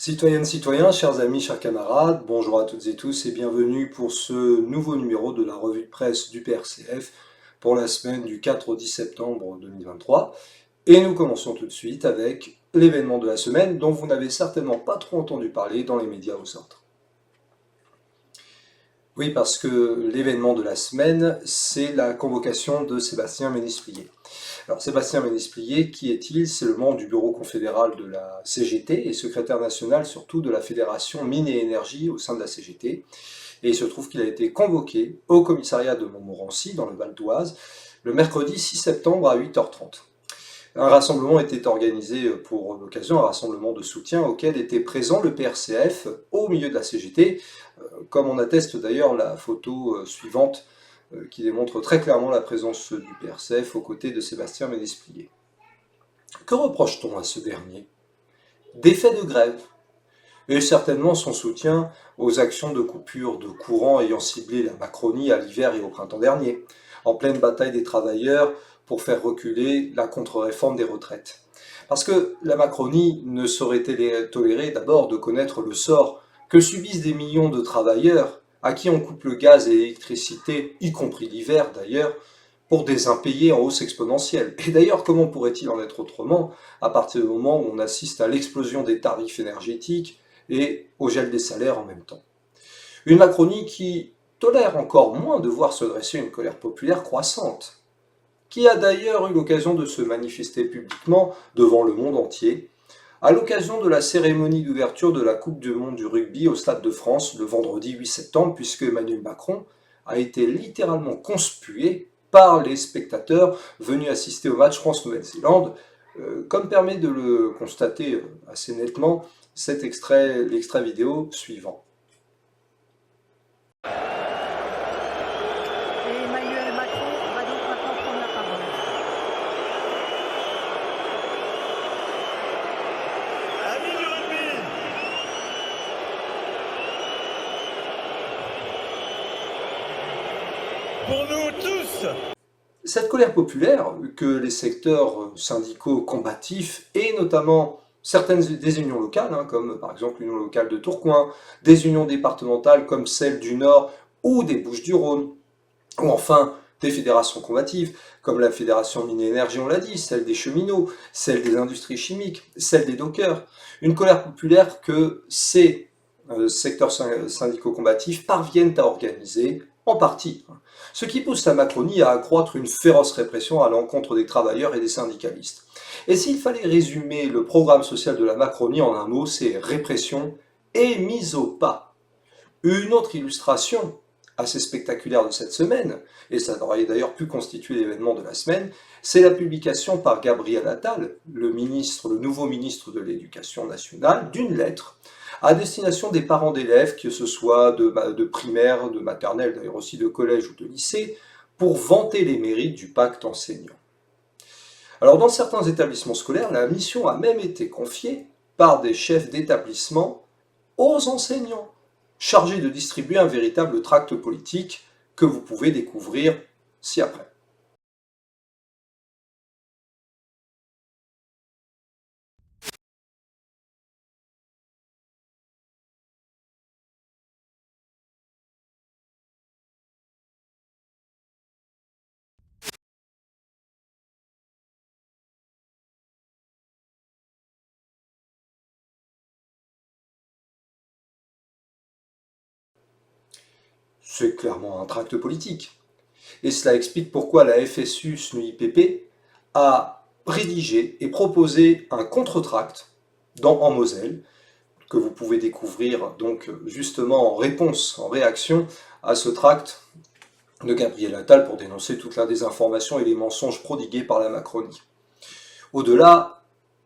Citoyennes, citoyens, chers amis, chers camarades, bonjour à toutes et tous et bienvenue pour ce nouveau numéro de la revue de presse du PRCF pour la semaine du 4 au 10 septembre 2023. Et nous commençons tout de suite avec l'événement de la semaine dont vous n'avez certainement pas trop entendu parler dans les médias au centre. Oui, parce que l'événement de la semaine, c'est la convocation de Sébastien Ménez-Plié. Alors Sébastien Ménez-Plié, qui est-il? C'est le membre du bureau confédéral de la CGT et secrétaire national surtout de la fédération Mines et Énergie au sein de la CGT. Et il se trouve qu'il a été convoqué au commissariat de Montmorency, dans le Val d'Oise, le mercredi 6 septembre à 8h30. Un rassemblement était organisé pour l'occasion, un rassemblement de soutien auquel était présent le PRCF au milieu de la CGT, comme on atteste d'ailleurs la photo suivante qui démontre très clairement la présence du PRCF aux côtés de Sébastien Ménez-Plié. Que reproche-t-on à ce dernier? Des faits de grève, et certainement son soutien aux actions de coupure de courant ayant ciblé la Macronie à l'hiver et au printemps dernier, en pleine bataille des travailleurs pour faire reculer la contre-réforme des retraites. Parce que la Macronie ne saurait tolérer d'abord de connaître le sort que subissent des millions de travailleurs à qui on coupe le gaz et l'électricité, y compris l'hiver d'ailleurs, pour des impayés en hausse exponentielle. Et d'ailleurs, comment pourrait-il en être autrement à partir du moment où on assiste à l'explosion des tarifs énergétiques et au gel des salaires en même temps? Une Macronie qui tolère encore moins de voir se dresser une colère populaire croissante, qui a d'ailleurs eu l'occasion de se manifester publiquement devant le monde entier, à l'occasion de la cérémonie d'ouverture de la Coupe du Monde du rugby au Stade de France le vendredi 8 septembre, puisque Emmanuel Macron a été littéralement conspué par les spectateurs venus assister au match France-Nouvelle-Zélande, comme permet de le constater assez nettement l'extrait vidéo suivant. Emmanuel Macron va donc maintenant prendre la parole. Amis du rugby, pour nous tous, Cette colère populaire que les secteurs syndicaux combatifs et notamment des unions locales, comme par exemple l'union locale de Tourcoing, des unions départementales comme celle du Nord ou des Bouches-du-Rhône, ou enfin des fédérations combatives, comme la fédération Mines et Énergie, on l'a dit, celle des cheminots, celle des industries chimiques, celle des dockers. Une colère populaire que ces secteurs syndicaux combatifs parviennent à organiser, en partie. Ce qui pousse la Macronie à accroître une féroce répression à l'encontre des travailleurs et des syndicalistes. Et s'il fallait résumer le programme social de la Macronie en un mot, c'est répression et mise au pas. Une autre illustration assez spectaculaire de cette semaine, et ça aurait d'ailleurs pu constituer l'événement de la semaine, c'est la publication par Gabriel Attal, le nouveau ministre de l'Éducation nationale, d'une lettre à destination des parents d'élèves, que ce soit de primaire, de maternelle, d'ailleurs aussi de collège ou de lycée, pour vanter les mérites du pacte enseignant. Alors dans certains établissements scolaires, la mission a même été confiée par des chefs d'établissement aux enseignants, chargés de distribuer un véritable tract politique que vous pouvez découvrir ci-après. C'est clairement un tract politique. Et cela explique pourquoi la FSU-SNUIPP a rédigé et proposé un contre-tract en Moselle, que vous pouvez découvrir donc justement en réponse, en réaction à ce tract de Gabriel Attal pour dénoncer toute la désinformation et les mensonges prodigués par la Macronie. Au-delà,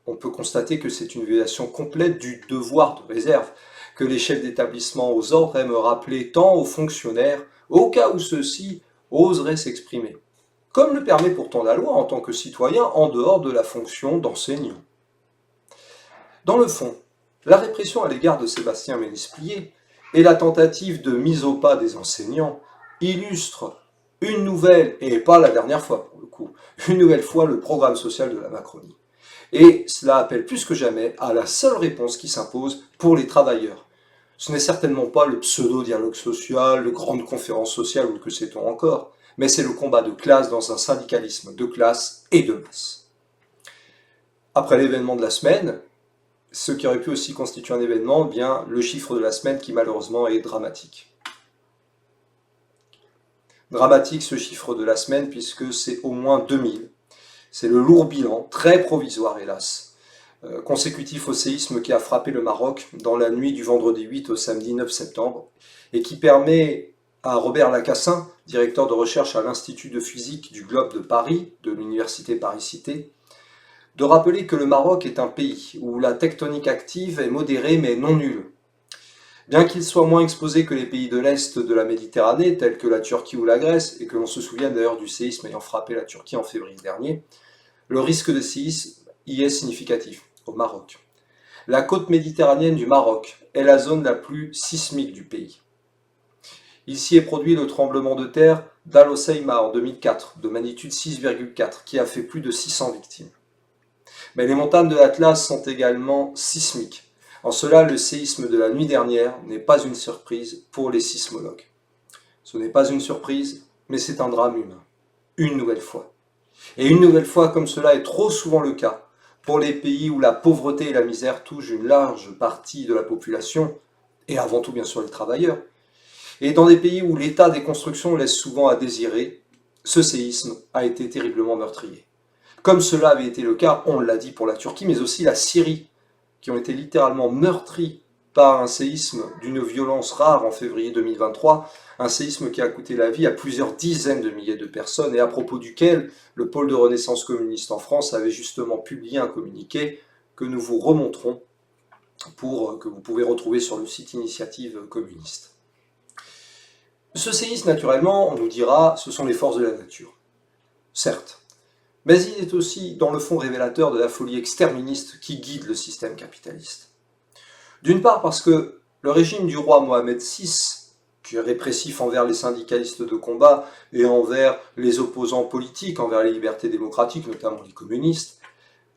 on peut constater que c'est une violation complète du devoir de réserve que les chefs d'établissement aux ordres aiment rappeler tant aux fonctionnaires, au cas où ceux-ci oseraient s'exprimer, comme le permet pourtant la loi en tant que citoyen en dehors de la fonction d'enseignant. Dans le fond, la répression à l'égard de Sébastien Ménez-Plié et la tentative de mise au pas des enseignants illustrent une nouvelle, et pas la dernière fois pour le coup, une nouvelle fois le programme social de la Macronie. Et cela appelle plus que jamais à la seule réponse qui s'impose pour les travailleurs. Ce n'est certainement pas le pseudo-dialogue social, le grande conférence sociale ou que sait-on encore, mais c'est le combat de classe dans un syndicalisme de classe et de masse. Après l'événement de la semaine, ce qui aurait pu aussi constituer un événement, bien le chiffre de la semaine qui malheureusement est dramatique. Dramatique ce chiffre de la semaine puisque c'est au moins 2000. C'est le lourd bilan, très provisoire hélas, consécutif au séisme qui a frappé le Maroc dans la nuit du vendredi 8 au samedi 9 septembre et qui permet à Robert Lacassin, directeur de recherche à l'Institut de physique du globe de Paris, de l'université Paris-Cité, de rappeler que le Maroc est un pays où la tectonique active est modérée mais non nulle. Bien qu'il soit moins exposé que les pays de l'Est de la Méditerranée, tels que la Turquie ou la Grèce, et que l'on se souvienne d'ailleurs du séisme ayant frappé la Turquie en février dernier, le risque de séisme y est significatif, au Maroc. La côte méditerranéenne du Maroc est la zone la plus sismique du pays. Il s'y est produit le tremblement de terre d'Al Hoceima en 2004, de magnitude 6,4, qui a fait plus de 600 victimes. Mais les montagnes de l'Atlas sont également sismiques. En cela, le séisme de la nuit dernière n'est pas une surprise pour les sismologues. Ce n'est pas une surprise, mais c'est un drame humain. Une nouvelle fois. Et une nouvelle fois, comme cela est trop souvent le cas, pour les pays où la pauvreté et la misère touchent une large partie de la population, et avant tout bien sûr les travailleurs, et dans des pays où l'état des constructions laisse souvent à désirer, ce séisme a été terriblement meurtrier. Comme cela avait été le cas, on l'a dit pour la Turquie, mais aussi la Syrie, qui ont été littéralement meurtris par un séisme d'une violence rare en février 2023, un séisme qui a coûté la vie à plusieurs dizaines de milliers de personnes et à propos duquel le pôle de Renaissance communiste en France avait justement publié un communiqué que nous vous remonterons que vous pouvez retrouver sur le site Initiative communiste. Ce séisme, naturellement, on nous dira, ce sont les forces de la nature. Certes. Mais il est aussi, dans le fond, révélateur de la folie exterministe qui guide le système capitaliste. D'une part parce que le régime du roi Mohamed VI, qui est répressif envers les syndicalistes de combat et envers les opposants politiques, envers les libertés démocratiques, notamment les communistes,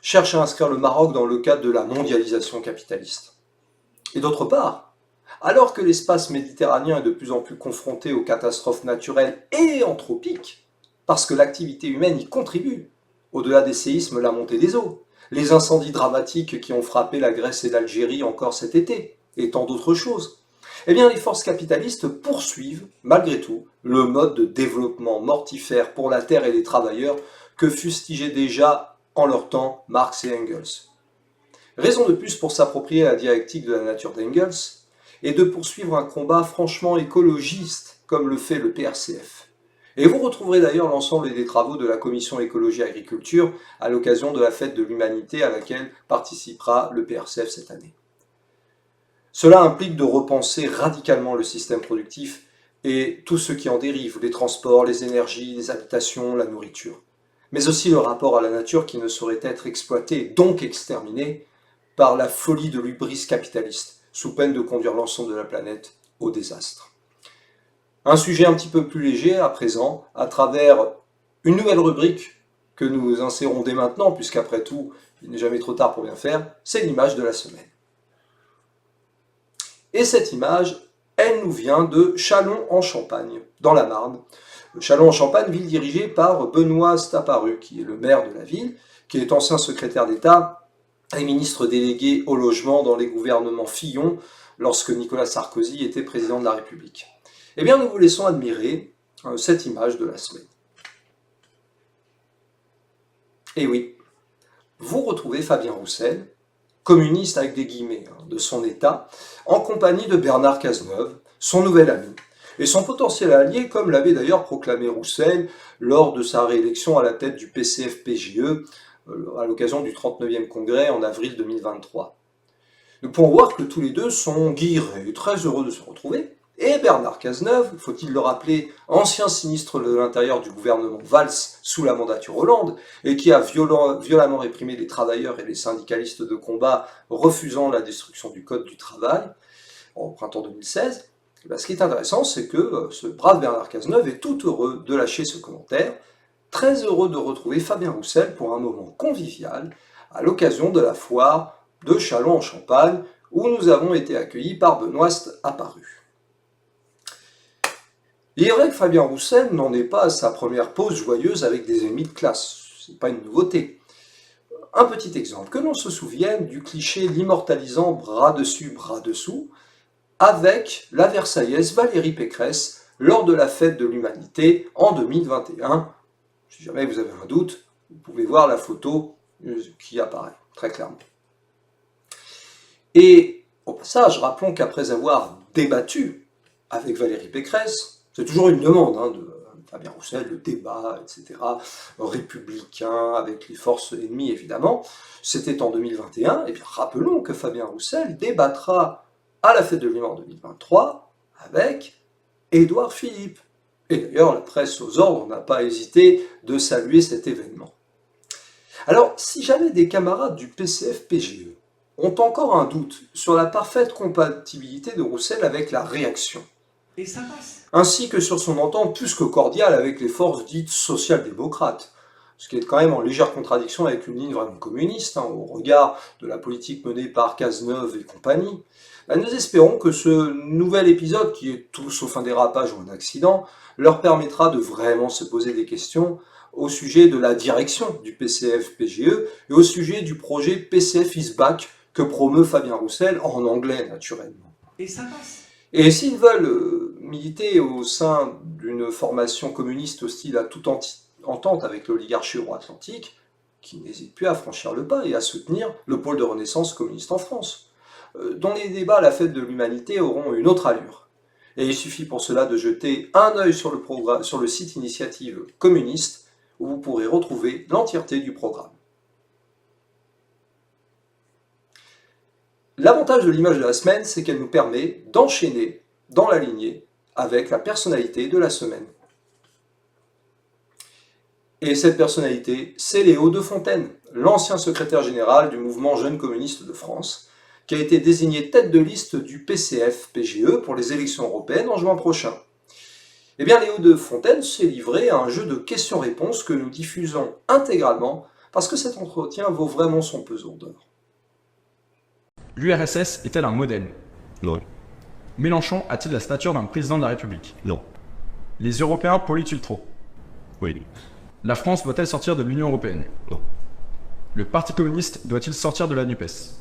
cherche à inscrire le Maroc dans le cadre de la mondialisation capitaliste. Et d'autre part, alors que l'espace méditerranéen est de plus en plus confronté aux catastrophes naturelles et anthropiques, parce que l'activité humaine y contribue, au-delà des séismes, la montée des eaux, les incendies dramatiques qui ont frappé la Grèce et l'Algérie encore cet été, et tant d'autres choses, eh bien les forces capitalistes poursuivent, malgré tout, le mode de développement mortifère pour la terre et les travailleurs que fustigeaient déjà en leur temps Marx et Engels. Raison de plus pour s'approprier la dialectique de la nature d'Engels et de poursuivre un combat franchement écologiste, comme le fait le PRCF. Et vous retrouverez d'ailleurs l'ensemble des travaux de la Commission écologie-agriculture à l'occasion de la fête de l'humanité à laquelle participera le PRCF cette année. Cela implique de repenser radicalement le système productif et tout ce qui en dérive, les transports, les énergies, les habitations, la nourriture. Mais aussi le rapport à la nature qui ne saurait être exploité, donc exterminé, par la folie de l'hubris capitaliste, sous peine de conduire l'ensemble de la planète au désastre. Un sujet un petit peu plus léger à présent, à travers une nouvelle rubrique que nous insérons dès maintenant, puisqu'après tout, il n'est jamais trop tard pour bien faire, c'est l'image de la semaine. Et cette image, elle nous vient de Châlons-en-Champagne, dans la Marne. Châlons-en-Champagne, ville dirigée par Benoît Staparu, qui est le maire de la ville, qui est ancien secrétaire d'État et ministre délégué au logement dans les gouvernements Fillon, lorsque Nicolas Sarkozy était président de la République. Eh bien, nous vous laissons admirer cette image de la semaine. Et oui, vous retrouvez Fabien Roussel, communiste avec des guillemets de son État, en compagnie de Bernard Cazeneuve, son nouvel ami, et son potentiel allié, comme l'avait d'ailleurs proclamé Roussel lors de sa réélection à la tête du PCF-PJE à l'occasion du 39e congrès en avril 2023. Nous pouvons voir que tous les deux sont guirés et très heureux de se retrouver. Et Bernard Cazeneuve, faut-il le rappeler, ancien ministre de l'Intérieur du gouvernement Valls sous la mandature Hollande, et qui a violemment réprimé les travailleurs et les syndicalistes de combat, refusant la destruction du Code du travail, au printemps 2016, ce qui est intéressant, c'est que ce brave Bernard Cazeneuve est tout heureux de lâcher ce commentaire, très heureux de retrouver Fabien Roussel pour un moment convivial, à l'occasion de la foire de Châlons en Champagne, où nous avons été accueillis par Benoît Apparu. Il est vrai que Fabien Roussel n'en est pas à sa première pause joyeuse avec des ennemis de classe, c'est pas une nouveauté. Un petit exemple, que l'on se souvienne du cliché l'immortalisant bras dessus, bras dessous, avec la Versaillaise Valérie Pécresse lors de la fête de l'Humanité en 2021. Si jamais vous avez un doute, vous pouvez voir la photo qui apparaît très clairement. Et au passage, rappelons qu'après avoir débattu avec Valérie Pécresse, c'est toujours une demande de Fabien Roussel, le débat, etc., républicain, avec les forces ennemies évidemment, c'était en 2021, et bien rappelons que Fabien Roussel débattra à la fête de l'Humanité en 2023 avec Édouard Philippe. Et d'ailleurs, la presse aux ordres n'a pas hésité de saluer cet événement. Alors, si jamais des camarades du PCF-PGE ont encore un doute sur la parfaite compatibilité de Roussel avec la réaction, et ça passe, ainsi que sur son entente plus que cordiale avec les forces dites social-démocrates, ce qui est quand même en légère contradiction avec une ligne vraiment communiste, au regard de la politique menée par Cazeneuve et compagnie, nous espérons que ce nouvel épisode, qui est tout sauf un dérapage ou un accident, leur permettra de vraiment se poser des questions au sujet de la direction du PCF-PGE et au sujet du projet PCF is back que promeut Fabien Roussel, en anglais naturellement. et ça passe. Et s'ils veulent militer au sein d'une formation communiste hostile à toute entente avec l'oligarchie euro-atlantique, qui n'hésite plus à franchir le pas et à soutenir le pôle de renaissance communiste en France, dont les débats à la fête de l'Humanité auront une autre allure. Et il suffit pour cela de jeter un œil sur le site Initiative communiste, où vous pourrez retrouver l'entièreté du programme. L'avantage de l'image de la semaine, c'est qu'elle nous permet d'enchaîner dans la lignée avec la personnalité de la semaine. Et cette personnalité, c'est Léo de Fontaine, l'ancien secrétaire général du mouvement Jeunes communistes de France, qui a été désigné tête de liste du PCF-PGE pour les élections européennes en juin prochain. Eh bien, Léo de Fontaine s'est livré à un jeu de questions-réponses que nous diffusons intégralement parce que cet entretien vaut vraiment son pesant d'or. L'URSS est-elle un modèle? Non. Mélenchon a-t-il la stature d'un président de la République? Non. Les Européens polluent-ils trop? Oui. La France doit-elle sortir de l'Union Européenne? Non. Le Parti communiste doit-il sortir de la NUPES?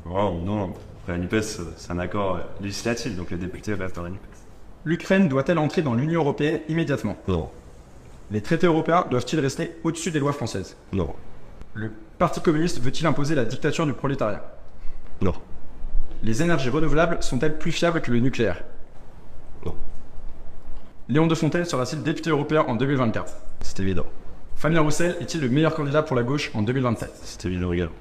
Non. Après, la NUPES, c'est un accord législatif, donc les députés restent dans la NUPES. L'Ukraine doit-elle entrer dans l'Union Européenne immédiatement? Non. Les traités européens doivent-ils rester au-dessus des lois françaises? Non. Le Parti communiste veut-il imposer la dictature du prolétariat? Non. Les énergies renouvelables sont-elles plus fiables que le nucléaire? Non. Léon de Fontaine sera-t-il député européen en 2024? C'est évident. Fabien Roussel est-il le meilleur candidat pour la gauche en 2027? C'est évident également.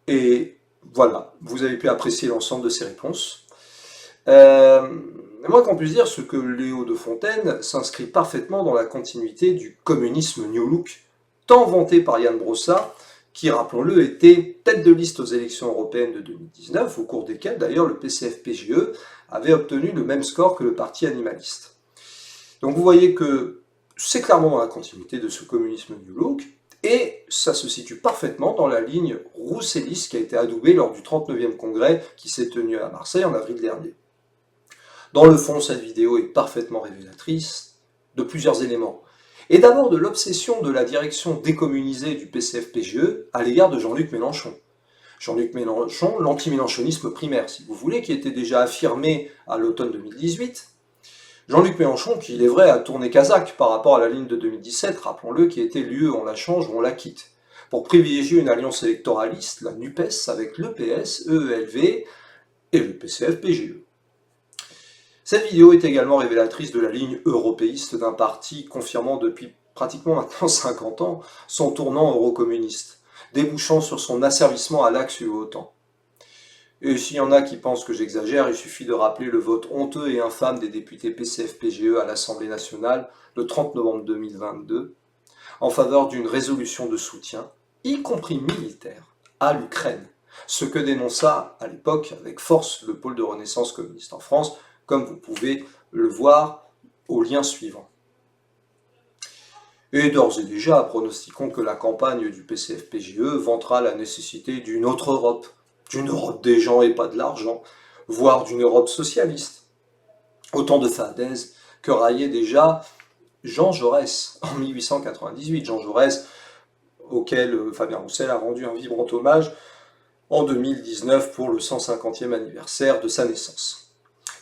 Et voilà, vous avez pu apprécier l'ensemble de ces réponses. Moi, qu'on puisse dire, ce que Léo de Fontaine s'inscrit parfaitement dans la continuité du communisme New Look, tant vanté par Yann Brossa, qui, rappelons-le, était tête de liste aux élections européennes de 2019, au cours desquelles, d'ailleurs, le PCF-PGE avait obtenu le même score que le parti animaliste. Donc vous voyez que c'est clairement dans la continuité de ce communisme New Look, et ça se situe parfaitement dans la ligne rousselliste qui a été adoubée lors du 39e congrès qui s'est tenu à Marseille en avril dernier. Dans le fond, cette vidéo est parfaitement révélatrice de plusieurs éléments. Et d'abord de l'obsession de la direction décommunisée du PCF-PGE à l'égard de Jean-Luc Mélenchon. Jean-Luc Mélenchon, l'anti-mélenchonisme primaire, si vous voulez, qui était déjà affirmé à l'automne 2018. Jean-Luc Mélenchon, qui, il est vrai, a tourné Kazakh par rapport à la ligne de 2017, rappelons-le, qui était l'UE on la change ou on la quitte, pour privilégier une alliance électoraliste, la NUPES, avec l'EPS, EELV et le PCF-PGE. Cette vidéo est également révélatrice de la ligne européiste d'un parti confirmant depuis pratiquement maintenant 50 ans son tournant eurocommuniste, débouchant sur son asservissement à l'axe UE-OTAN. Et s'il y en a qui pensent que j'exagère, il suffit de rappeler le vote honteux et infâme des députés PCF-PGE à l'Assemblée nationale le 30 novembre 2022 en faveur d'une résolution de soutien, y compris militaire, à l'Ukraine, ce que dénonça à l'époque avec force le pôle de renaissance communiste en France, comme vous pouvez le voir au lien suivant. Et d'ores et déjà, pronostiquons que la campagne du PCF-PJE vantera la nécessité d'une autre Europe des gens et pas de l'argent, voire d'une Europe socialiste. Autant de fadaises que raillait déjà Jean Jaurès en 1898. Jean Jaurès, auquel Fabien Roussel a rendu un vibrant hommage en 2019 pour le 150e anniversaire de sa naissance.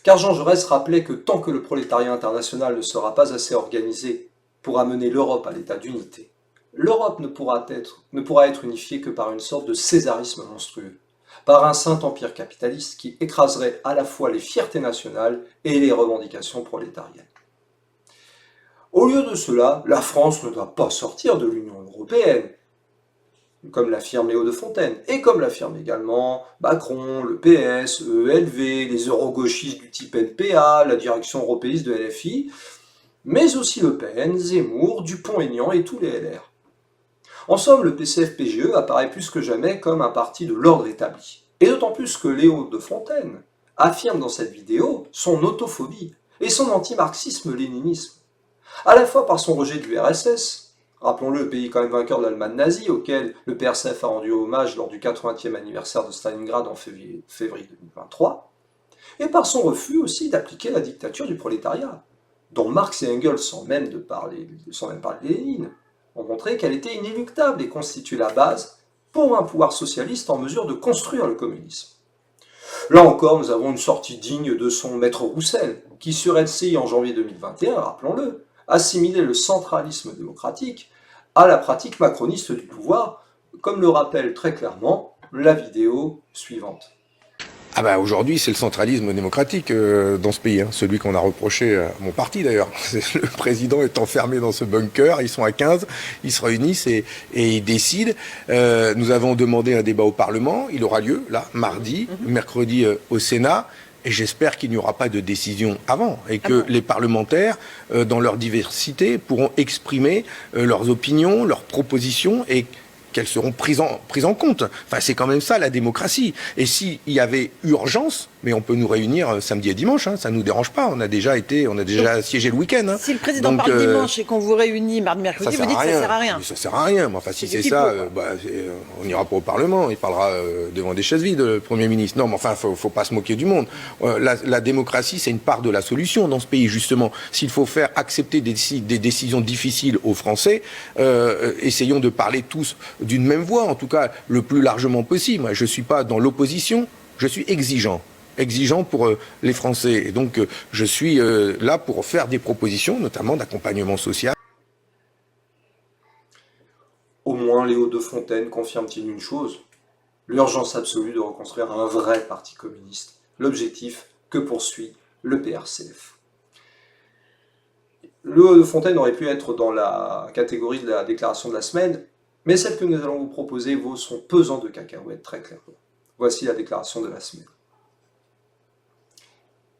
Car Jean Jaurès rappelait que tant que le prolétariat international ne sera pas assez organisé pour amener l'Europe à l'état d'unité, l'Europe ne pourra être unifiée que par une sorte de césarisme monstrueux, par un saint empire capitaliste qui écraserait à la fois les fiertés nationales et les revendications prolétariennes. Au lieu de cela, la France ne doit pas sortir de l'Union européenne, comme l'affirme Léo de Fontaine, et comme l'affirme également Macron, le PS, ELV, les eurogauchistes du type NPA, la direction européiste de LFI, mais aussi Le Pen, Zemmour, Dupont-Aignan et tous les LR. En somme, le PCF-PGE apparaît plus que jamais comme un parti de l'ordre établi. Et d'autant plus que Léo de Fontaine affirme dans cette vidéo son autophobie et son anti-marxisme-léninisme, à la fois par son rejet de l'URSS, rappelons-le, pays quand même vainqueur de l'Allemagne nazie, auquel le PRCF a rendu hommage lors du 80e anniversaire de Stalingrad en février 2023, et par son refus aussi d'appliquer la dictature du prolétariat, dont Marx et Engels, sans même parler de Lénine, ont montré qu'elle était inéluctable et constitue la base pour un pouvoir socialiste en mesure de construire le communisme. Là encore, nous avons une sortie digne de son maître Roussel, qui sur LCI en janvier 2021, rappelons-le, assimilait le centralisme démocratique à la pratique macroniste du pouvoir, comme le rappelle très clairement la vidéo suivante. Ah bah aujourd'hui c'est le centralisme démocratique dans ce pays, hein. Celui qu'on a reproché à mon parti d'ailleurs. Le président est enfermé dans ce bunker, ils sont à 15, ils se réunissent et ils décident. Nous avons demandé un débat au Parlement, il aura lieu là, mardi, mercredi au Sénat. Et j'espère qu'il n'y aura pas de décision avant et que les parlementaires, dans leur diversité, pourront exprimer leurs opinions, leurs propositions et qu'elles seront prises en compte. Enfin, c'est quand même ça la démocratie. Et s'il y avait urgence, mais on peut nous réunir samedi et dimanche, hein, ça ne nous dérange pas. On a déjà siégé le week-end. Hein. Si le président parle dimanche et qu'on vous réunit mardi, mercredi, vous dites que ça sert à rien. Ça sert à rien. Mais enfin, si c'est ça, on n'ira pas au Parlement. Il parlera devant des chaises vides, le Premier ministre. Non, mais enfin, faut pas se moquer du monde. La démocratie, c'est une part de la solution dans ce pays, justement. S'il faut faire accepter des décisions difficiles aux Français, essayons de parler tous d'une même voix, en tout cas le plus largement possible. Moi, je ne suis pas dans l'opposition, je suis exigeant pour les Français. Et donc, je suis là pour faire des propositions, notamment d'accompagnement social. Au moins, Léo de Fontaine confirme-t-il une chose, l'urgence absolue de reconstruire un vrai parti communiste, l'objectif que poursuit le PRCF. Léo de Fontaine aurait pu être dans la catégorie de la déclaration de la semaine, mais celle que nous allons vous proposer vaut son pesant de cacahuètes très clairement. Voici la déclaration de la semaine.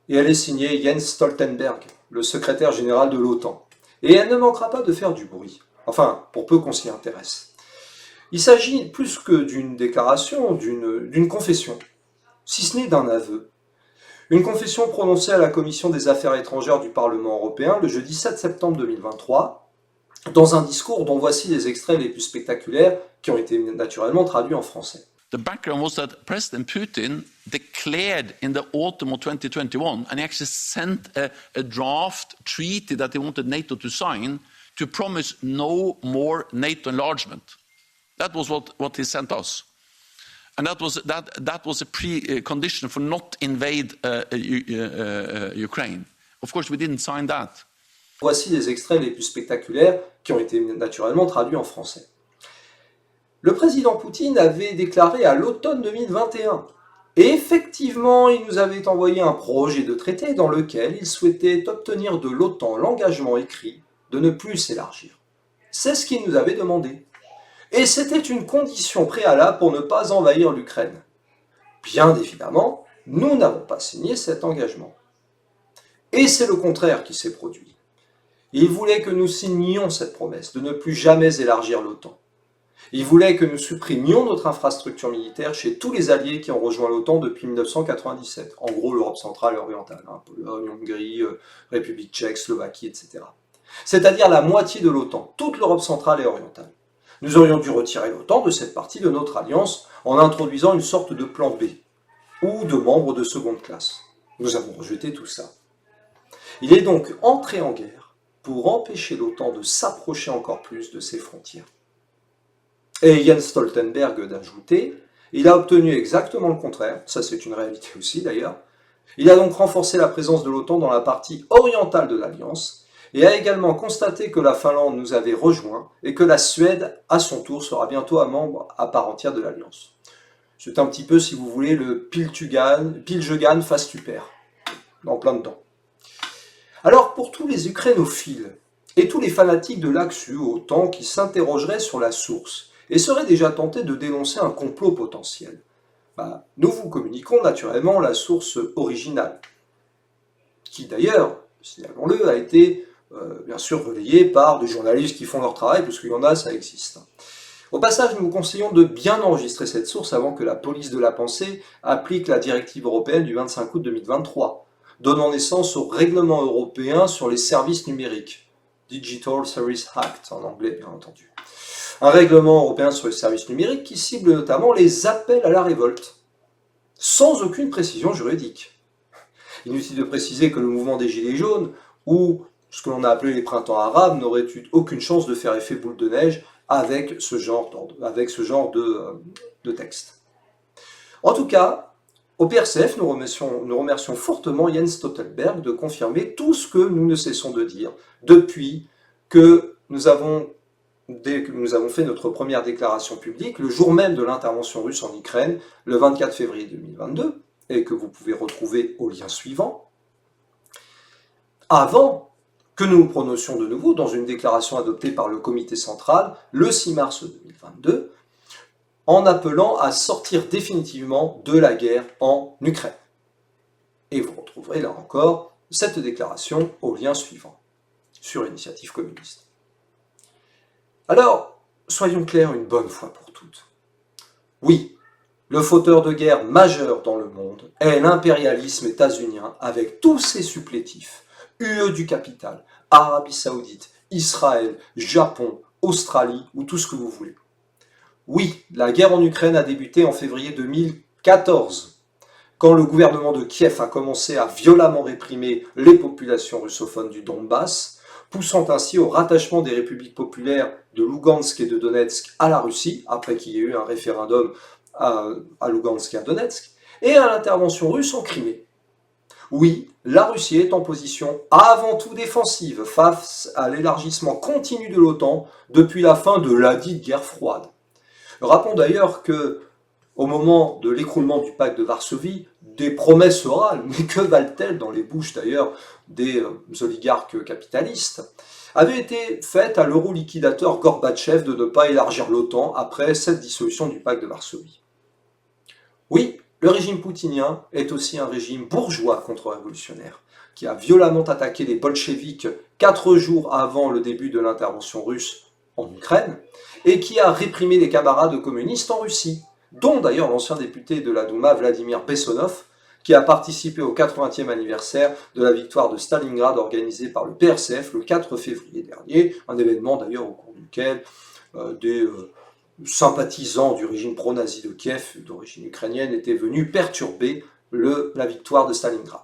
Et elle est signée Jens Stoltenberg, le secrétaire général de l'OTAN. Et elle ne manquera pas de faire du bruit. Enfin, pour peu qu'on s'y intéresse. Il s'agit plus que d'une déclaration, d'une confession, si ce n'est d'un aveu. Une confession prononcée à la Commission des Affaires étrangères du Parlement européen le jeudi 7 septembre 2023, dans un discours dont voici les extraits les plus spectaculaires qui ont été naturellement traduits en français. The background was that President Putin declared in the autumn of 2021, and he actually sent a draft treaty that he wanted NATO to sign to promise no more NATO enlargement. That was what he sent us. And that was a precondition for not invade Ukraine. Of course, we didn't sign that. Voici les extraits les plus spectaculaires qui ont été naturellement traduits en français. Le président Poutine avait déclaré à l'automne 2021, et effectivement, il nous avait envoyé un projet de traité dans lequel il souhaitait obtenir de l'OTAN l'engagement écrit de ne plus s'élargir. C'est ce qu'il nous avait demandé. Et c'était une condition préalable pour ne pas envahir l'Ukraine. Bien évidemment, nous n'avons pas signé cet engagement. Et c'est le contraire qui s'est produit. Il voulait que nous signions cette promesse de ne plus jamais élargir l'OTAN. Il voulait que nous supprimions notre infrastructure militaire chez tous les alliés qui ont rejoint l'OTAN depuis 1997. En gros, l'Europe centrale et orientale, Pologne, Hongrie, République tchèque, Slovaquie, etc. c'est-à-dire la moitié de l'OTAN, toute l'Europe centrale et orientale. Nous aurions dû retirer l'OTAN de cette partie de notre alliance en introduisant une sorte de plan B, ou de membres de seconde classe. Nous avons rejeté tout ça. Il est donc entré en guerre pour empêcher l'OTAN de s'approcher encore plus de ses frontières. Et Jens Stoltenberg d'ajouter, il a obtenu exactement le contraire, ça c'est une réalité aussi d'ailleurs. Il a donc renforcé la présence de l'OTAN dans la partie orientale de l'Alliance et a également constaté que la Finlande nous avait rejoints et que la Suède, à son tour, sera bientôt un membre à part entière de l'Alliance. C'est un petit peu, si vous voulez, le pile je gagne, face tu perds, en plein dedans. Alors, pour tous les ukrainophiles et tous les fanatiques de l'Axe OTAN qui s'interrogeraient sur la source et seraient déjà tentés de dénoncer un complot potentiel, nous vous communiquons naturellement la source originale, qui d'ailleurs, signalons-le, a été bien sûr relayée par des journalistes qui font leur travail, parce qu'il y en a, ça existe. Au passage, nous vous conseillons de bien enregistrer cette source avant que la police de la pensée applique la directive européenne du 25 août 2023, donnant naissance au règlement européen sur les services numériques, Digital Service Act en anglais bien entendu. Un règlement européen sur les services numériques qui cible notamment les appels à la révolte, sans aucune précision juridique. Inutile de préciser que le mouvement des Gilets jaunes, ou ce que l'on a appelé les printemps arabes, n'aurait eu aucune chance de faire effet boule de neige avec ce genre de texte. En tout cas, au PRCF, nous remercions fortement Jens Stoltenberg de confirmer tout ce que nous ne cessons de dire depuis que nous avons fait notre première déclaration publique, le jour même de l'intervention russe en Ukraine, le 24 février 2022, et que vous pouvez retrouver au lien suivant, avant que nous nous prononcions de nouveau dans une déclaration adoptée par le comité central le 6 mars 2022, en appelant à sortir définitivement de la guerre en Ukraine. Et vous retrouverez là encore cette déclaration au lien suivant, sur Initiative communiste. Alors, soyons clairs une bonne fois pour toutes. Oui, le fauteur de guerre majeur dans le monde est l'impérialisme états-unien avec tous ses supplétifs, UE du capital, Arabie Saoudite, Israël, Japon, Australie ou tout ce que vous voulez. Oui, la guerre en Ukraine a débuté en février 2014, quand le gouvernement de Kiev a commencé à violemment réprimer les populations russophones du Donbass, poussant ainsi au rattachement des républiques populaires de Lugansk et de Donetsk à la Russie, après qu'il y ait eu un référendum à Lugansk et à Donetsk, et à l'intervention russe en Crimée. Oui, la Russie est en position avant tout défensive face à l'élargissement continu de l'OTAN depuis la fin de ladite guerre froide. Rappelons d'ailleurs que, au moment de l'écroulement du pacte de Varsovie, des promesses orales, mais que valent-elles dans les bouches d'ailleurs des oligarques capitalistes, avaient été faites à l'euro-liquidateur Gorbatchev de ne pas élargir l'OTAN après cette dissolution du pacte de Varsovie. Oui, le régime poutinien est aussi un régime bourgeois contre-révolutionnaire, qui a violemment attaqué les bolcheviks 4 jours avant le début de l'intervention russe en Ukraine, et qui a réprimé les camarades communistes en Russie, dont d'ailleurs l'ancien député de la Douma Vladimir Bessonov, qui a participé au 80e anniversaire de la victoire de Stalingrad organisée par le PRCF le 4 février dernier, un événement d'ailleurs au cours duquel des sympathisants du régime pro-nazi de Kiev, d'origine ukrainienne, étaient venus perturber la victoire de Stalingrad.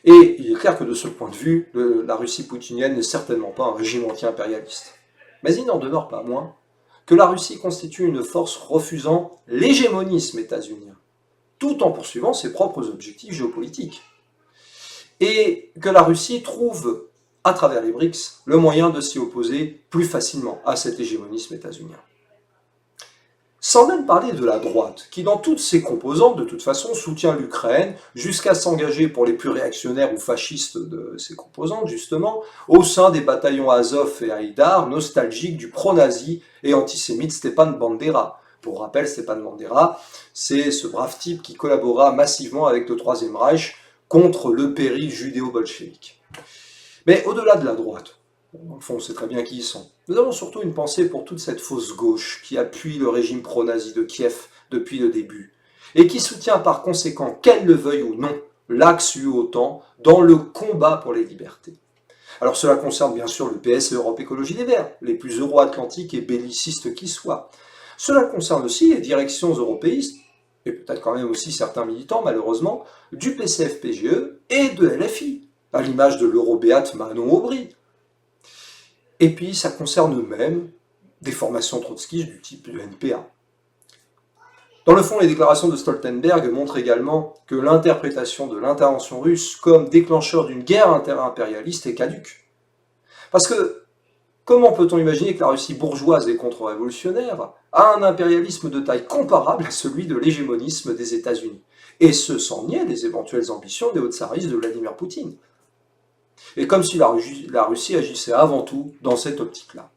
Et il est clair que de ce point de vue, la Russie poutinienne n'est certainement pas un régime anti-impérialiste. Mais il n'en demeure pas moins que la Russie constitue une force refusant l'hégémonisme états-unien, tout en poursuivant ses propres objectifs géopolitiques. Et que la Russie trouve, à travers les BRICS, le moyen de s'y opposer plus facilement à cet hégémonisme états-unien. Sans même parler de la droite, qui dans toutes ses composantes, de toute façon, soutient l'Ukraine, jusqu'à s'engager pour les plus réactionnaires ou fascistes de ses composantes, justement, au sein des bataillons Azov et Haïdar, nostalgiques du pro-nazi et antisémite Stepan Bandera. Pour rappel, Stepan Bandera, c'est ce brave type qui collabora massivement avec le Troisième Reich contre le péril judéo-bolchevique. Mais au-delà de la droite, dans le fond, on sait très bien qui ils sont. Nous avons surtout une pensée pour toute cette fausse gauche qui appuie le régime pro-nazi de Kiev depuis le début, et qui soutient par conséquent, qu'elle le veuille ou non, l'axe UE-OTAN dans le combat pour les libertés. Alors cela concerne bien sûr le PS et Europe Écologie Les Verts, les plus euro-atlantiques et bellicistes qui soient. Cela concerne aussi les directions européistes, et peut-être quand même aussi certains militants malheureusement, du PCF-PGE et de LFI, à l'image de l'eurobéate Manon Aubry. Et puis ça concerne même des formations trotskistes du type du NPA. Dans le fond, les déclarations de Stoltenberg montrent également que l'interprétation de l'intervention russe comme déclencheur d'une guerre interimpérialiste est caduque. Parce que, comment peut-on imaginer que la Russie bourgeoise et contre-révolutionnaire a un impérialisme de taille comparable à celui de l'hégémonisme des États-Unis, et ce sans nier les éventuelles ambitions néo-tsaristes de Vladimir Poutine. Et comme si la Russie agissait avant tout dans cette optique-là.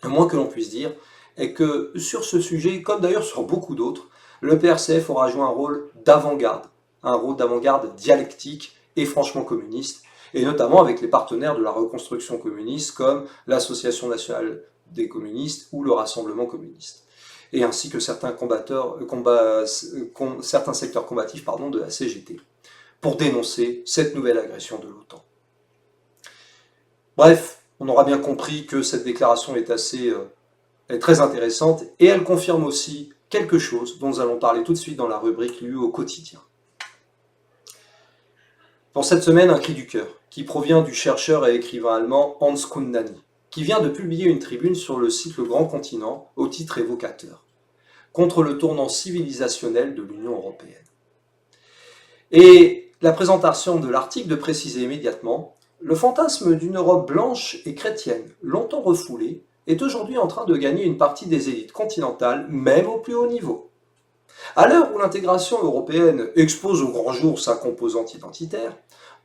Le moins que l'on puisse dire est que sur ce sujet, comme d'ailleurs sur beaucoup d'autres, le PRCF aura joué un rôle d'avant-garde dialectique et franchement communiste, et notamment avec les partenaires de la reconstruction communiste comme l'Association nationale des communistes ou le Rassemblement communiste, et ainsi que certains secteurs combatifs de la CGT, pour dénoncer cette nouvelle agression de l'OTAN. Bref, on aura bien compris que cette déclaration est très intéressante, et elle confirme aussi quelque chose dont nous allons parler tout de suite dans la rubrique lue au quotidien. Pour cette semaine, un cri du cœur, qui provient du chercheur et écrivain allemand Hans Kundnani, qui vient de publier une tribune sur le site Le Grand Continent, au titre évocateur, contre le tournant civilisationnel de l'Union européenne. Et la présentation de l'article de préciser immédiatement, le fantasme d'une Europe blanche et chrétienne, longtemps refoulé, est aujourd'hui en train de gagner une partie des élites continentales, même au plus haut niveau. À l'heure où l'intégration européenne expose au grand jour sa composante identitaire,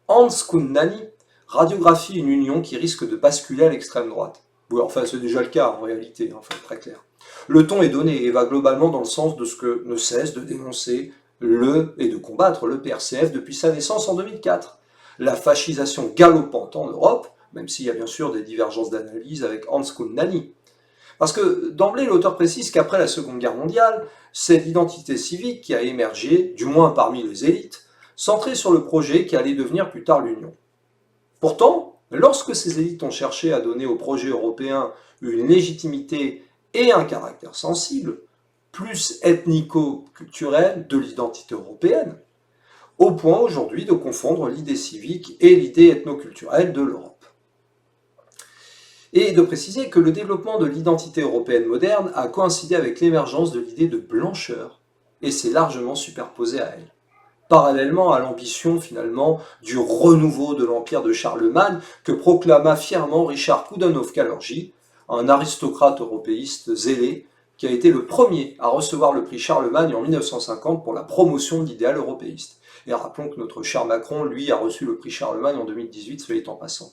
Hans Kundnani radiographie une union qui risque de basculer à l'extrême droite. Oui, enfin c'est déjà le cas en réalité, enfin très clair. Le ton est donné et va globalement dans le sens de ce que ne cesse de dénoncer et de combattre le PRCF depuis sa naissance en 2004. La fascisation galopante en Europe, même s'il y a bien sûr des divergences d'analyse avec Hans Kundnani. Parce que d'emblée, l'auteur précise qu'après la Seconde Guerre mondiale, c'est l'identité civique qui a émergé, du moins parmi les élites, centrée sur le projet qui allait devenir plus tard l'Union. Pourtant, lorsque ces élites ont cherché à donner au projet européen une légitimité et un caractère sensible, plus ethnico-culturel de l'identité européenne, au point aujourd'hui de confondre l'idée civique et l'idée ethno-culturelle de l'Europe. Et de préciser que le développement de l'identité européenne moderne a coïncidé avec l'émergence de l'idée de blancheur, et s'est largement superposé à elle. Parallèlement à l'ambition finalement du renouveau de l'empire de Charlemagne que proclama fièrement Richard Coudenhove-Kalergi, un aristocrate européiste zélé, qui a été le premier à recevoir le prix Charlemagne en 1950 pour la promotion de l'idéal européiste. Et rappelons que notre cher Macron, lui, a reçu le prix Charlemagne en 2018, soit dit en passant.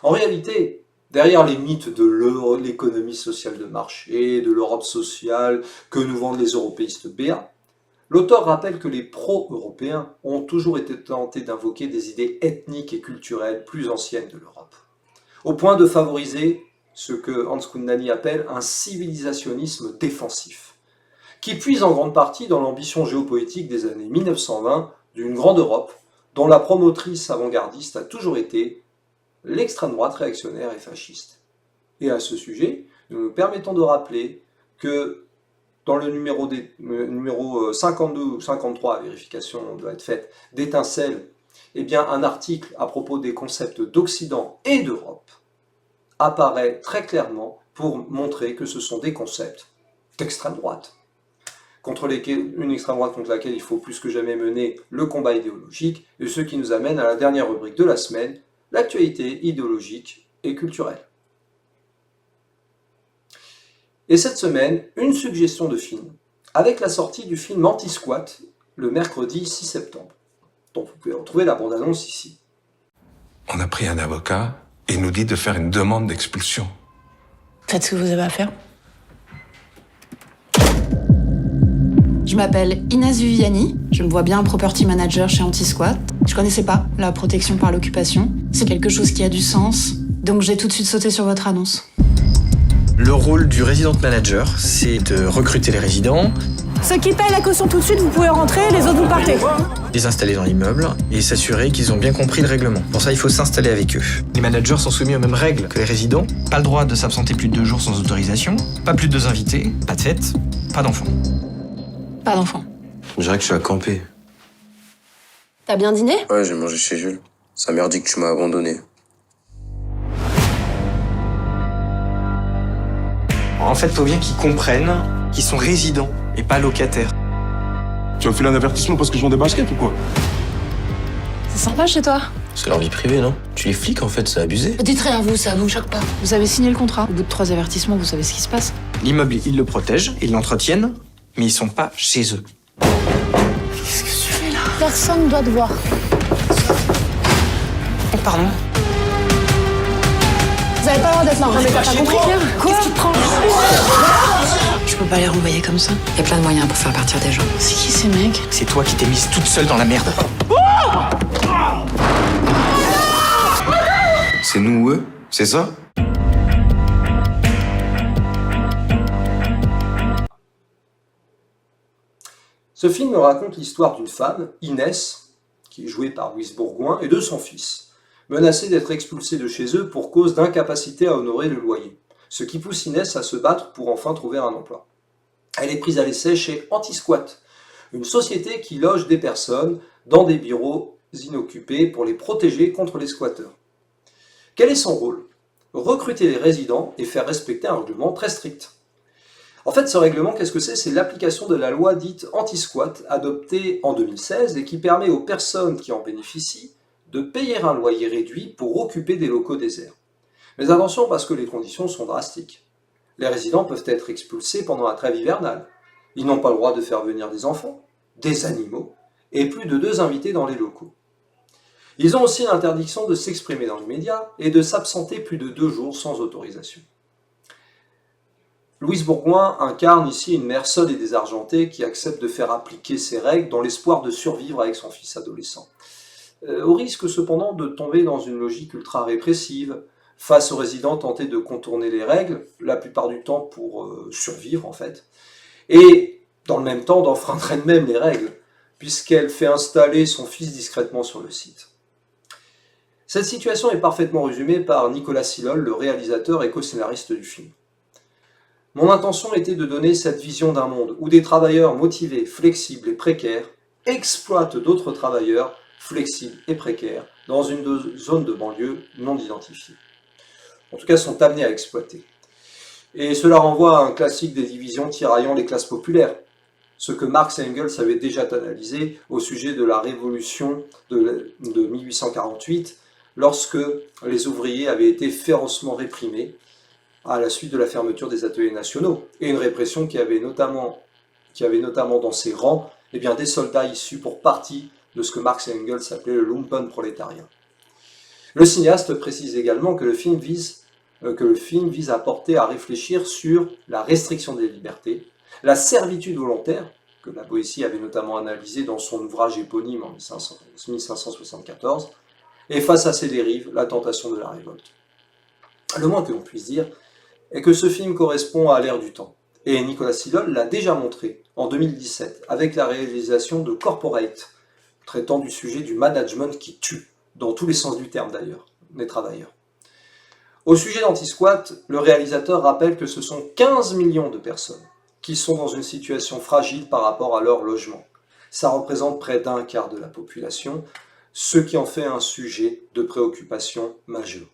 En réalité, derrière les mythes de l'économie sociale de marché, de l'Europe sociale que nous vendent les européistes béats, l'auteur rappelle que les pro-européens ont toujours été tentés d'invoquer des idées ethniques et culturelles plus anciennes de l'Europe, au point de favoriser ce que Hans Kundnani appelle un civilisationnisme défensif, qui puise en grande partie dans l'ambition géopolitique des années 1920 d'une grande Europe, dont la promotrice avant-gardiste a toujours été l'extrême droite réactionnaire et fasciste. Et à ce sujet, nous nous permettons de rappeler que dans le numéro 52 ou 53, vérification doit être faite, d'Étincelle, eh bien un article à propos des concepts d'Occident et d'Europe apparaît très clairement pour montrer que ce sont des concepts d'extrême droite, une extrême droite contre laquelle il faut plus que jamais mener le combat idéologique, et ce qui nous amène à la dernière rubrique de la semaine, l'actualité idéologique et culturelle. Et cette semaine, une suggestion de film, avec la sortie du film Anti-Squat, le mercredi 6 septembre, dont vous pouvez retrouver la bande-annonce ici. On a pris un avocat et il nous dit de faire une demande d'expulsion. Faites ce que vous avez à faire. Je m'appelle Inès Viviani, je me vois bien property manager chez Anti-Squat. Je connaissais pas la protection par l'occupation. C'est quelque chose qui a du sens, donc j'ai tout de suite sauté sur votre annonce. Le rôle du resident manager, c'est de recruter les résidents, Ceux qui payent la caution tout de suite, vous pouvez rentrer, les autres vous partez. Les installer dans l'immeuble et s'assurer qu'ils ont bien compris le règlement. Pour ça, il faut s'installer avec eux. Les managers sont soumis aux mêmes règles que les résidents. Pas le droit de s'absenter plus de 2 jours sans autorisation, pas plus de 2 invités, pas de fête, pas d'enfants. Pas d'enfant. On dirait que je suis à camper. T'as bien dîné? Ouais, j'ai mangé chez Jules. Sa mère dit que tu m'as abandonné. En fait, faut bien qu'ils comprennent qu'ils sont résidents et pas locataires. Tu vas me filer un avertissement parce que je vends des baskets ou quoi? C'est sympa chez toi. C'est leur vie privée, non? Tu les flics, en fait, c'est abusé. Dites rien à vous, ça vous choque pas. Vous avez signé le contrat. Au bout de 3 avertissements, vous savez ce qui se passe. L'immeuble, ils le protègent, ils l'entretiennent, mais ils sont pas chez eux. Qu'est-ce que tu fais là? Personne ne doit te voir. Oh, pardon. Vous avez pas le droit d'être là. Non mais t'as pas compris, Claire? Qu'est-ce qui te prend? Je peux pas les renvoyer comme ça. Il y a plein de moyens pour faire partir des gens. C'est qui ces mecs? C'est toi qui t'es mise toute seule dans la merde. C'est nous ou eux? C'est ça? Ce film raconte l'histoire d'une femme, Inès, qui est jouée par Louise Bourgoin, et de son fils, menacés d'être expulsés de chez eux pour cause d'incapacité à honorer le loyer, ce qui pousse Inès à se battre pour enfin trouver un emploi. Elle est prise à l'essai chez Anti-Squat, une société qui loge des personnes dans des bureaux inoccupés pour les protéger contre les squatteurs. Quel est son rôle? Recruter les résidents et faire respecter un règlement très strict. En fait, ce règlement, qu'est-ce que c'est? C'est l'application de la loi dite anti-squat, adoptée en 2016 et qui permet aux personnes qui en bénéficient de payer un loyer réduit pour occuper des locaux déserts. Mais attention parce que les conditions sont drastiques. Les résidents peuvent être expulsés pendant la trêve hivernale. Ils n'ont pas le droit de faire venir des enfants, des animaux et plus de 2 invités dans les locaux. Ils ont aussi l'interdiction de s'exprimer dans les médias et de s'absenter plus de 2 jours sans autorisation. Louise Bourgoin incarne ici une mère seule et désargentée qui accepte de faire appliquer ces règles dans l'espoir de survivre avec son fils adolescent. Au risque cependant de tomber dans une logique ultra répressive, face aux résidents tentés de contourner les règles, la plupart du temps pour survivre en fait, et dans le même temps d'enfreindre elle-même les règles, puisqu'elle fait installer son fils discrètement sur le site. Cette situation est parfaitement résumée par Nicolas Silol, le réalisateur et co-scénariste du film. Mon intention était de donner cette vision d'un monde où des travailleurs motivés, flexibles et précaires exploitent d'autres travailleurs flexibles et précaires dans une zone de banlieue non identifiée. En tout cas, sont amenés à exploiter. Et cela renvoie à un classique des divisions tiraillant les classes populaires, ce que Marx et Engels avaient déjà analysé au sujet de la révolution de 1848, lorsque les ouvriers avaient été férocement réprimés à la suite de la fermeture des ateliers nationaux, et une répression qui avait notamment dans ses rangs des soldats issus pour partie de ce que Marx et Engels appelaient le Lumpenprolétariat. Le cinéaste précise également que le film vise à porter à réfléchir sur la restriction des libertés, la servitude volontaire, que la Boétie avait notamment analysé dans son ouvrage éponyme en 1574, et face à ces dérives, la tentation de la révolte. Le moins que l'on puisse dire est que ce film correspond à l'ère du temps, et Nicolas Silol l'a déjà montré en 2017 avec la réalisation de Corporate, traitant du sujet du management qui tue, dans tous les sens du terme d'ailleurs, les travailleurs. Au sujet d'Anti-Squat, le réalisateur rappelle que ce sont 15 millions de personnes qui sont dans une situation fragile par rapport à leur logement. Ça représente près d'un quart de la population, ce qui en fait un sujet de préoccupation majeure.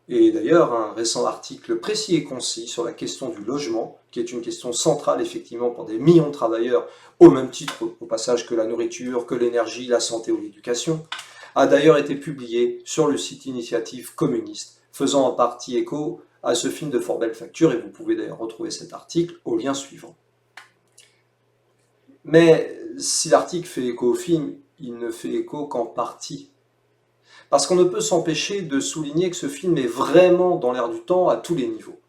Et d'ailleurs, un récent article précis et concis sur la question du logement, qui est une question centrale effectivement pour des millions de travailleurs, au même titre au passage que la nourriture, que l'énergie, la santé ou l'éducation, a d'ailleurs été publié sur le site Initiative Communiste, faisant en partie écho à ce film de fort belle facture, et vous pouvez d'ailleurs retrouver cet article au lien suivant. Mais si l'article fait écho au film, il ne fait écho qu'en partie. Parce qu'on ne peut s'empêcher de souligner que ce film est vraiment dans l'air du temps à tous les niveaux.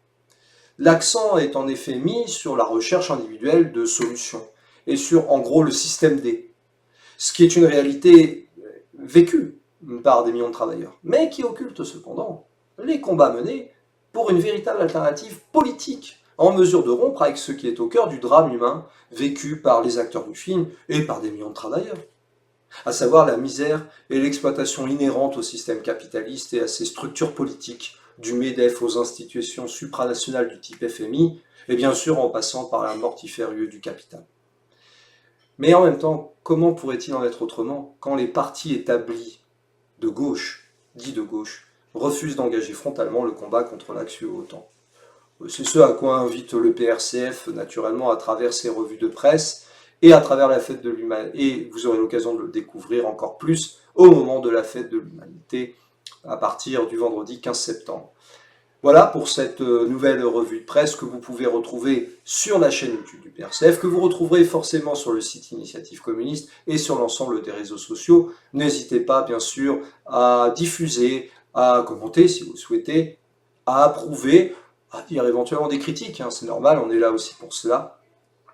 L'accent est en effet mis sur la recherche individuelle de solutions, et sur en gros le système D, ce qui est une réalité vécue par des millions de travailleurs, mais qui occulte cependant les combats menés pour une véritable alternative politique en mesure de rompre avec ce qui est au cœur du drame humain vécu par les acteurs du film et par des millions de travailleurs, à savoir la misère et l'exploitation inhérente au système capitaliste et à ses structures politiques, du MEDEF aux institutions supranationales du type FMI, et bien sûr en passant par la mortifère du capital. Mais en même temps, comment pourrait-il en être autrement quand les partis établis de gauche, dits de gauche, refusent d'engager frontalement le combat contre l'Axe-OTAN? C'est ce à quoi invite le PRCF naturellement à travers ses revues de presse et à travers la fête de l'humanité, et vous aurez l'occasion de le découvrir encore plus au moment de la fête de l'humanité à partir du vendredi 15 septembre. Voilà pour cette nouvelle revue de presse que vous pouvez retrouver sur la chaîne YouTube du PRCF, que vous retrouverez forcément sur le site Initiative Communiste et sur l'ensemble des réseaux sociaux. N'hésitez pas bien sûr à diffuser, à commenter si vous le souhaitez, à approuver, à dire éventuellement des critiques, c'est normal, on est là aussi pour cela.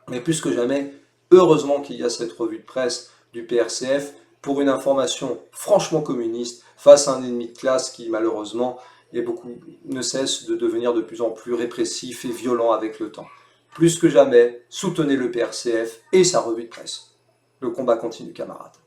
Mais plus que jamais, heureusement qu'il y a cette revue de presse du PRCF pour une information franchement communiste face à un ennemi de classe qui malheureusement ne cesse de devenir de plus en plus répressif et violent avec le temps. Plus que jamais, soutenez le PRCF et sa revue de presse. Le combat continue, camarades.